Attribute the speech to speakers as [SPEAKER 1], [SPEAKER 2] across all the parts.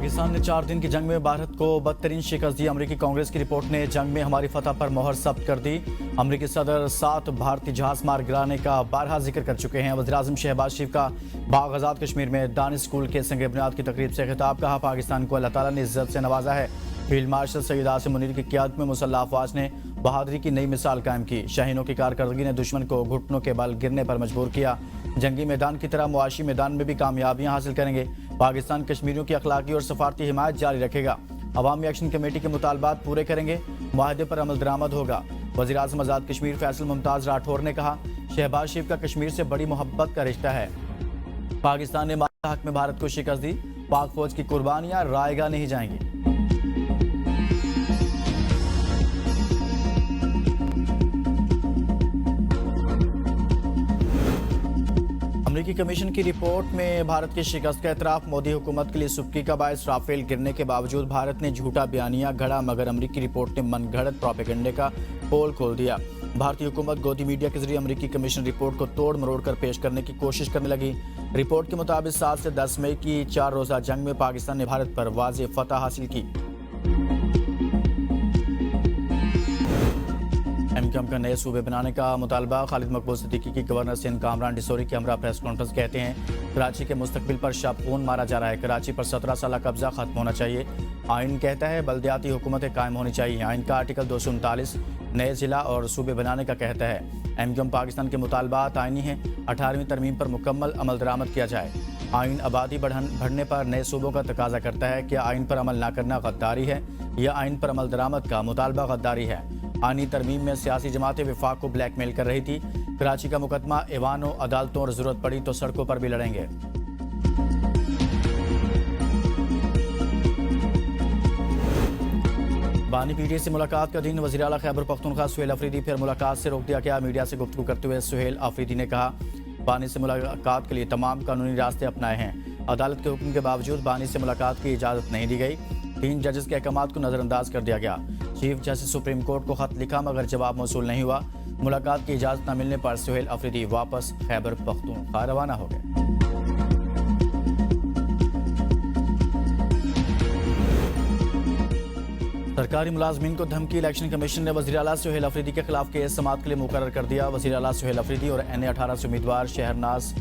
[SPEAKER 1] पाकिस्तान ने 4 दिन की जंग में भारत को बदतरीन शिकस्त दी। अमेरिकी कांग्रेस की रिपोर्ट ने जंग में हमारी फतह पर मोहर जब्त कर दी। अमेरिकी सदर 7 भारतीय जहाज मार गिराने का बारहा जिक्र कर चुके हैं। वज़ीर-ए-आज़म शहबाज शरीफ का बाग आज़ाद कश्मीर में दानिश स्कूल के संग बुनियाद की तकरीब से खिताब। कहा, पाकिस्तान को अल्लाह ताला ने इज्जत से नवाजा है। फील्ड मार्शल सैयद आसिम मुनीर की क़ियादत में मुसल्लह अफ़वाज ने बहादुरी की नई मिसाल कायम की। शाहीनों की कारकर्दगी ने दुश्मन को घुटनों के बल गिरने पर मजबूर किया। जंगी मैदान की तरह मुआशी मैदान में भी कामयाबियां हासिल करेंगे। पाकिस्तान कश्मीरियों की अखलाकी और सफारती हिमायत जारी रखेगा। अवामी एक्शन कमेटी के मुतालबात पूरे करेंगे। मुआहदे पर अमल दरामद होगा। वज़ीर-ए-आज़म आज़ाद कश्मीर फैसल मुमताज़ राठौर ने कहा, शहबाज शरीफ का कश्मीर से बड़ी मोहब्बत का रिश्ता है। पाकिस्तान ने हक में भारत को शिकस्त दी। पाक फौज की कुर्बानियां रायगा नहीं जाएंगी। अमेरिकी कमीशन की रिपोर्ट में भारत की शिकस्त का एतराफ। मोदी हुकूमत के लिए सुबकी का बायस। राफेल गिरने के बावजूद भारत ने झूठा बयानिया गढ़ा, मगर अमेरिकी रिपोर्ट ने मनगढ़ंत प्रोपेगेंडे का पोल खोल दिया। भारतीय हुकूमत गोदी मीडिया के जरिए अमेरिकी कमीशन रिपोर्ट को तोड़ मरोड़ कर पेश करने की कोशिश करने लगी। रिपोर्ट के मुताबिक 7 से 10 मई की 4 रोज़ा जंग में पाकिस्तान ने भारत पर वाज़ेह फतह हासिल की। एमक्यूएम का नए सूबे बनाने का मुतालबा। खालिद मकबूल सिद्दीकी की गवर्नर सिंध कामरान डिसोरी के हमरा प्रेस कॉन्फ्रेंस कहते हैं, कराची के मुस्तकबिल पर शब खून मारा जा रहा है। कराची पर 17 साल कब्जा खत्म होना चाहिए। आइन कहता है बल्दियाती हुकूमतें कायम होनी चाहिए। आइन का आर्टिकल 239 नए जिला और सूबे बनाने का कहता है। एमक्यूएम पाकिस्तान के मुतालबात आइनी हैं। 18वीं तरमीम पर मुकम्मल अमल दरामद किया जाए। आइन आबादी बढ़ने पर नए सूबों का तकाजा करता है। क्या आइन पर अमल न करना गद्दारी है या आइन पर अमल दरामद का मुतालबा गद्दारी है? आनी तरमीम में सियासी जमातें विफाक को ब्लैकमेल कर रही थी। कराची का मुकदमा ऐवानों, अदालतों और जरूरत पड़ी तो सड़कों पर भी लड़ेंगे। बानी पीटीए से मुलाकात का दिन। वज़ीर आला खैबर पख्तूनख्वा सुहेल अफरीदी फिर मुलाकात से रोक दिया गया। मीडिया से गुफ्तगू करते हुए सुहेल अफरीदी ने कहा, बानी से मुलाकात के लिए तमाम कानूनी रास्ते अपनाए हैं। अदालत के हुक्म के बावजूद बानी से मुलाकात की इजाज़त नहीं दी गई। 3 जजेस के अहकामात को नज़रअंदाज कर दिया गया। चीफ जस्टिस सुप्रीम कोर्ट को खत लिखा मगर जवाब मौसूल नहीं हुआ। मुलाकात की इजाज़त न मिलने पर सुहेल अफरीदी वापस खैबर पख्तूनख्वा रवाना हो गए। सरकारी मुलाजमीन को धमकी। इलेक्शन कमीशन ने वज़ीर आला सुहेल अफरीदी के खिलाफ केस समाअत के लिए मुकर्रर कर दिया। वज़ीर आला सुहेल अफरीदी और NA-18 से उम्मीदवार शहरनाज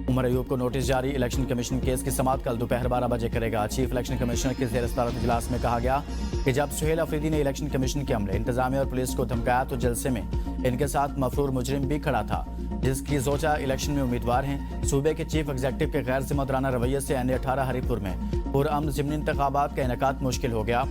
[SPEAKER 1] उमर अयूब को नोटिस जारी। इलेक्शन कमीशन केस की समाअत कल दोपहर 12 बजे करेगा। चीफ इलेक्शन कमिश्नर के ज़ेर सदारत इजलास में कहा गया कि जब सुहेल अफरीदी ने इलेक्शन कमीशन के अमले, इंतजामिया और पुलिस को धमकाया तो जलसे में इनके साथ मफरूर मुजरिम भी खड़ा था, जिसकी जोचा इलेक्शन में उम्मीदवार हैं। सूबे के चीफ एग्जीक्यूटिव के गैर जिम्मेदाराना रवैये से NA-18 हरीपुर में पुरअमन ज़िमनी इंतखाबात का इनेकाद मुश्किल हो गया।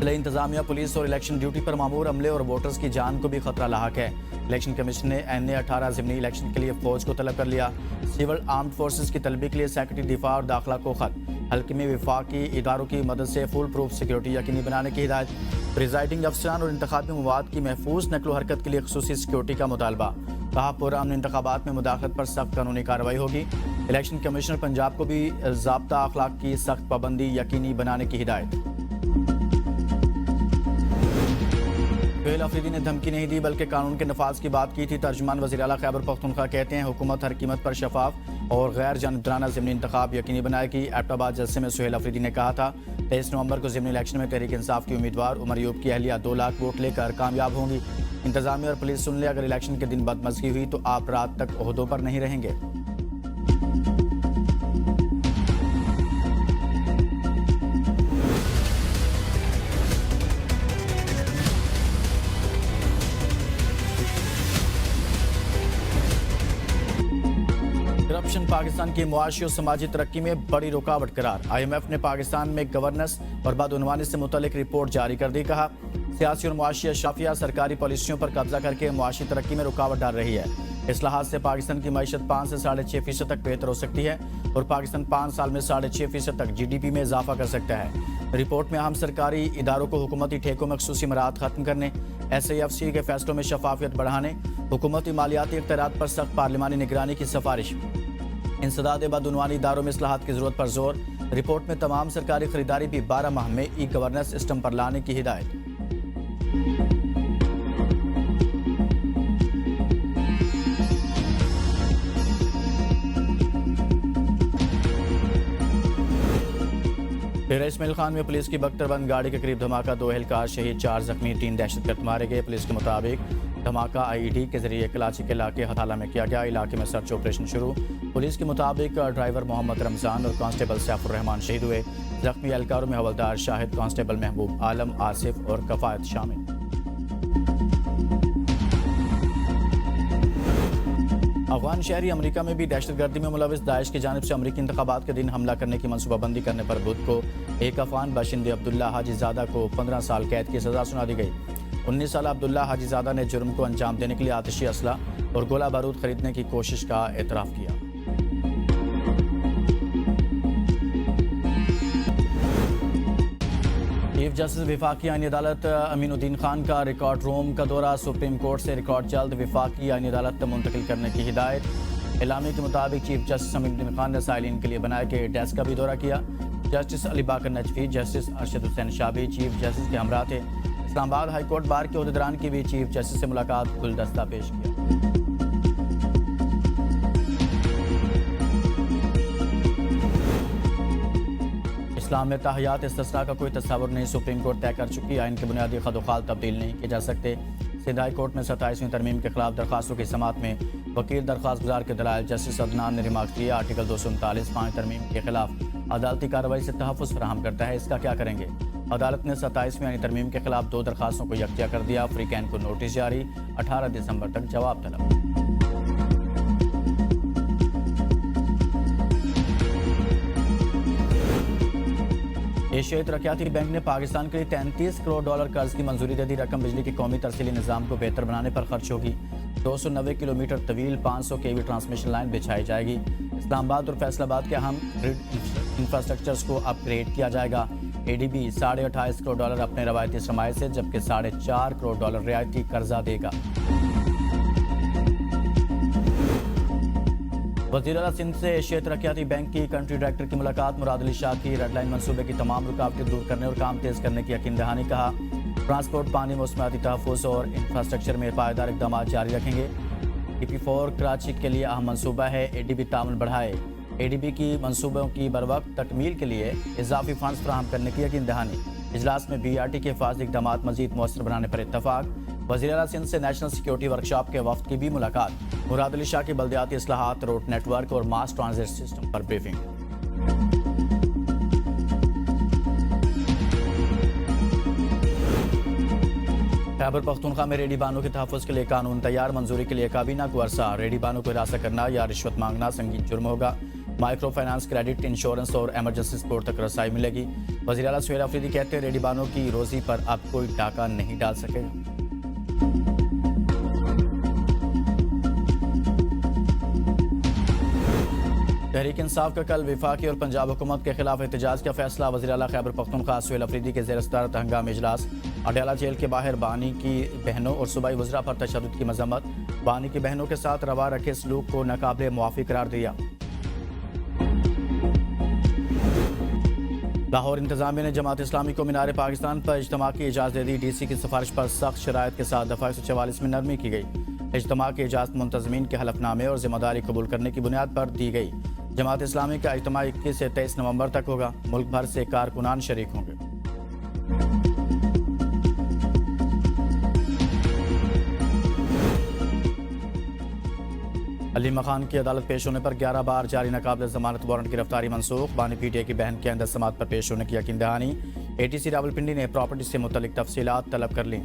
[SPEAKER 1] इंतजामिया, पुलिस और इलेक्शन ड्यूटी पर मामूर अमले और वोटर्स की जान को भी खतरा लाहक है। इलेक्शन कमीशन ने NA-18 ज़िमनी इलेक्शन के लिए फौज को तलब कर लिया। सिविल आर्म्ड फोर्सेस की तलबी के लिए सेक्रेटरी दिफा और दाखिला को खत। हल्के में विफाकी इदारों की मदद से फुल प्रूफ सिक्योरिटी यकीनी बनाने की हिदायत। प्रिजाइडिंग अफसरान और इंतखाबी मवाद की महफूज नकलो हरकत के लिए खुसूसी सिक्योरिटी का मुतालबा। कहा, पुरअमन इंतखाबात में मुदाखलत पर सख्त कानूनी कार्रवाई होगी। इलेक्शन कमिश्नर पंजाब को भी ज़ाब्ता अखलाक की सख्त पाबंदी यकीनी बनाने की हिदायत। सुहेल अफरीदी ने धमकी नहीं दी बल्कि कानून के नफाज की बात की थी। तर्जुमान वज़ीर आला खैबर पख्तूनख्वा कहते हैं, हुकूमत हर कीमत पर शफाफ और गैर जानिबदाराना ज़िमनी इंतखाब यकीनी बनाएगी। एबटाबाद जलसे में सुहेल अफरीदी ने कहा था, 23 नवंबर को ज़िमनी इलेक्शन में तहरीक इंसाफ की उम्मीदवार उमर अयूब की अहलिया 2 लाख वोट लेकर कामयाब होंगी। इंतजामिया और पुलिस सुन ले, अगर इलेक्शन के दिन बदमज़गी हुई तो आप रात तक ओहदों पर नहीं रहेंगे। करप्शन पाकिस्तान की मुआशी और समाजी तरक्की में बड़ी रुकावट करार। IMF ने पाकिस्तान में गवर्नेंस और बदउनवानी से मुतल्लिक रिपोर्ट जारी कर दी। कहा, सियासी और मुआशी अशराफिया सरकारी पॉलिसियों पर कब्जा करके मुआशी तरक्की में रुकावट डाल रही है। इस लिहाज से पाकिस्तान की मईशत 5 से 6.5% तक बेहतर हो सकती है और पाकिस्तान 5 साल में 6.5% तक GDP में इजाफा कर सकता है। रिपोर्ट में अहम सरकारी इदारों को हुकूमती ठेकों में खसूसी मराहत खत्म करने, SAFC के फैसलों में शफाफियत बढ़ाने, हुकूमती मालियाती इख्तियारात पर सख्त पार्लिमानी निगरानी की सिफारिश। इंसदाद बदउनवानी इदारों में इस्लाहात की जरूरत पर जोर। रिपोर्ट में तमाम सरकारी खरीदारी भी 12 माह में ई-गवर्नेंस सिस्टम पर लाने की हिदायत। डेरा इस्माइल खान में पुलिस की बख्तरबंद गाड़ी के करीब धमाका, 2 एहलकार शहीद, 4 जख्मी, 3 दहशतगर्द मारे गए। पुलिस के मुताबिक धमाका आईईडी के जरिए कराची के इलाके हथाला में किया गया। इलाके में सर्च ऑपरेशन शुरू। पुलिस के मुताबिक ड्राइवर मोहम्मद रमजान और कांस्टेबल सैफुर रहमान शहीद हुए। जख्मी एहलकारों में हवलदार शाहिद, कांस्टेबल महबूब आलम, आसिफ और कफायत शामिल। अफगान शहरी अमेरिका में भी दहशतगर्दी में मुलविस दाइश की जानिब से अमेरिकी इंतखाबात के दिन हमला करने की मनसूबाबंदी करने पर बुध को एक अफगान बाशिंदे अब्दुल्ला हाजीजादा को 15 साल कैद की सजा सुना दी गई। 19 साल अब्दुल्ला हाजीजादा ने जुर्म को अंजाम देने के लिए आतिशी असला और गोला बारूद खरीदने की कोशिश का एतराफ़ किया। चीफ जस्टिस विफाकी आईनी अदालत अमीनुद्दीन खान का रिकॉर्ड रूम का दौरा। सुप्रीम कोर्ट से रिकॉर्ड जल्द विफाकी आईनी अदालत तक मुंतकिल करने की हिदायत। एलामी के मुताबिक चीफ जस्टिस अमीनुद्दीन खान ने साइलिन के लिए बनाए गए डेस्क का भी दौरा किया। Justice Ali Baqar Najafi, justice Arshad Hussain Shabi chief justice के हमरा थे। इस्लामाबाद हाईकोर्ट बार के अहदेदारान की भी चीफ जस्टिस से मुलाकात, गुलदस्ता पेश किया। इस्लाम में ताहियात इस्तिस्ना का कोई तस्वर नहीं, सुप्रीम कोर्ट तय कर चुकी। आइन के बुनियादी खदोखाल तब्दील नहीं किए जा सकते। सिंध हाई कोर्ट में 27वीं तरमीम के खिलाफ दरखास्तों की समात में वकील दरखास्त गुजार के दलाइल जस्टिस अदनान ने रिमार्क किया। आर्टिकल 239 5 तरमीम के खिलाफ अदालती कार्रवाई से तहफ़्फ़ुज़ फराहम करता है, इसका क्या करेंगे। अदालत ने 27वीं आईनी तरमीम के खिलाफ 2 दरखास्तों को यकजा कर दिया। अफ्रीकैन को नोटिस जारी, 18 दिसंबर तक जवाब तलब। एशियाई तरक्याती बैंक ने पाकिस्तान के लिए $33 करोड़ कर्ज की मंजूरी दे दी। रकम बिजली के कौमी तरसीली निज़ाम को बेहतर बनाने पर खर्च होगी। 290 किलोमीटर तवील 500 kV ट्रांसमिशन लाइन बिछाई जाएगी। इस्लामाबाद और फैसलाबाद के अहम ग्रिड इंफ्रास्ट्रक्चर्स को अपग्रेड किया जाएगा। ADB $28.5 करोड़ अपने रवायती सरमाए से, जबकि $4.5 करोड़ रियायती कर्जा देगा। वज़ीर आला सिंध से एशियाई तरक्याती बैंक की कंट्री डायरेक्टर की मुलाकात। मुराद अली शाह की रेड लाइन मनसूबे की तमाम रुकावटें दूर करने और काम तेज करने की यकीन दहानी। कहा ट्रांसपोर्ट, पानी, मौसमियाती तहफ़्फ़ुज़ और इंफ्रास्ट्रक्चर में पायदार इक़दाम जारी रखेंगे। EP4 कराची के लिए अहम मनसूबा है। ADB तामन बढ़ाए। ADB की मनसूबों की बरवक्त तकमील के लिए इजाफी फंड्स फराहम करने की यकीन दहानी। इजलास में BRT के हिफाजती इक़दाम मज़ीद मौसर बनाने पर इत्तफ़ाक़। वज़ीर आला सिंध से नेशनल सिक्योरिटी वर्कशॉप के वफ़द की भी मुलाकात। मुराद अली शाह की बल्दियाती इस्लाहात, रोड नेटवर्क और मास ट्रांजिट सिस्टम पर ब्रीफिंग। खैबर पख्तूनख्वा में रेडी बानों के तहफ़्फ़ुज़ के लिए कानून तैयार। मंजूरी के लिए काबीना को अरसा। रेडी बानों को हिरासत करना या रिश्वत मांगना संगीन जुर्म होगा। माइक्रो फाइनेंस, क्रेडिट, इंश्योरेंस और एमरजेंसी सपोर्ट तक रसाई मिलेगी। वज़ीर आला सुहेल अफरीदी कहते हैं रेडी बानों की रोजी पर अब कोई डाका नहीं डाल सकेगा। तहरीक इंसाफ का कल विफाकी और पंजाब हुकूमत के खिलाफ एहतजाज का फैसला। वज़ीर आला खैबर पख्तूनख्वा सुहेल अफरीदी के ज़ेर सदारत हंगामी इजलास। अडयाला जेल के बाहर बानी की बहनों और सूबाई वज़रा पर तशद्दुद की मजम्मत। बानी की बहनों के साथ रवा रखे सलूक को नाकाबिले मुआफ़ी करार दिया। लाहौर इंतजामिया ने जमात इस्लामी को मीनार पाकिस्तान पर इज्तिमा की इजाज़त दे दी। DC की सिफारिश पर सख्त शराइत के साथ दफ़ा 144 में नरमी की गई। इज्तिमा की इजाज़त मुंतज़मीन के हलफनामे और जिम्मेदारी कबूल करने की बुनियाद पर दी गई। जमात इस्लामी का इज्तिमा 21 से 23 नवंबर तक होगा। मुल्क भर से कारकुनान शरीक होंगे। अली मखान की अदालत पेश होने पर 11 बार जारी नाकाबिल जमानत वारंट गिरफ्तारी मनसूख। बानी PTA की बहन के अंदर समात पर पेश होने की यकीन दहानी। ATC रावलपिंडी ने प्रॉपर्टी से मुतल्लिक तफसीलात तलब कर ली।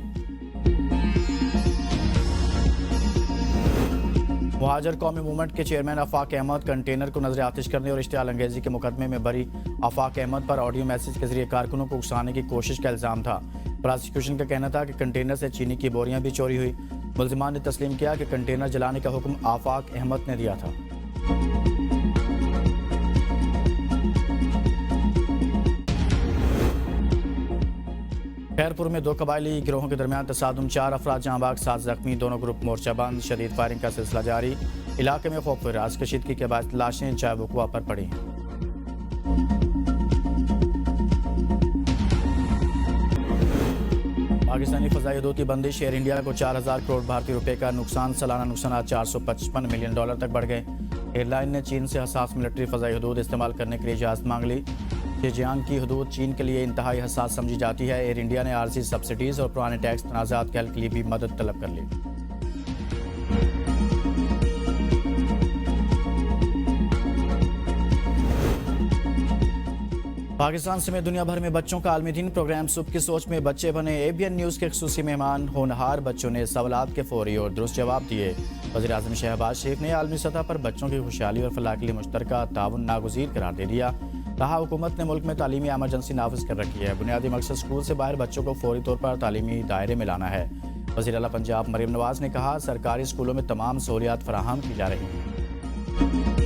[SPEAKER 1] मुहाजिर कौमी मूवमेंट के चेयरमैन आफाक अहमद कंटेनर को नजर आतिश करने और इश्तियाल अंगेजी के मुकदमे में बरी आफाक अहमद पर ऑडियो मैसेज के जरिए कारकुनों को उकसाने की कोशिश का इल्ज़ाम था। प्रोसिक्यूशन का कहना था कि कंटेनर से चीनी की बोरियां भी चोरी हुई। मुल्जिमान ने तस्लीम किया कि कंटेनर जलाने का हुक्म आफाक अहमद ने दिया था। खैरपुर में 2 कबायली गिरोहों के दरमियान तसादुम, 4 अफराद जहां बाग, 7 जख्मी, दोनों ग्रुप मोर्चाबंद। शदीद फायरिंग का सिलसिला जारी। इलाके में खौफ राज कशीदगी के बाद लाशें चाय वकुआ पर पड़ी हैं। पाकिस्तानी फ़ज़ाई हदूद की बंदिश। एयर इंडिया को 4000 करोड़ भारतीय रुपए का नुकसान। सालाना नुकसान $455 मिलियन तक बढ़ गए। एयरलाइन ने चीन से हसास मिलिट्री फ़ज़ाई हदूद इस्तेमाल करने के लिए इजाज़त मांग ली। ज़ेजियांग की हदूद चीन के लिए इंतहाई हसास समझी जाती है। एयर इंडिया ने आरजी सब्सिडीज़ और पुराने टैक्स तनाज़ात के हल के लिए भी मदद तलब कर ली। पाकिस्तान समेत दुनिया भर में बच्चों का आलमी दिन प्रोग्राम सुबह की सोच में बच्चे बने एबीएन न्यूज़ के खुसूसी मेहमान। होनहार बच्चों ने सवालात के फौरी और दुरुस्त जवाब दिए। वज़ीर-ए-आज़म शहबाज शरीफ ने आलमी सतह पर बच्चों की खुशहाली और फलाह के लिए मुश्तरका ताउन नागुज़ीर करार दे दिया। कहा, हुकूमत ने मुल्क में तालीमी एमरजेंसी नाफिज कर रखी है। बुनियादी मकसद स्कूल से बाहर बच्चों को फौरी तौर पर तालीमी दायरे में लाना है। वज़ीर आला पंजाब मरीम नवाज ने कहा, सरकारी स्कूलों में तमाम सहूलियात फराहम की जा रही हैं।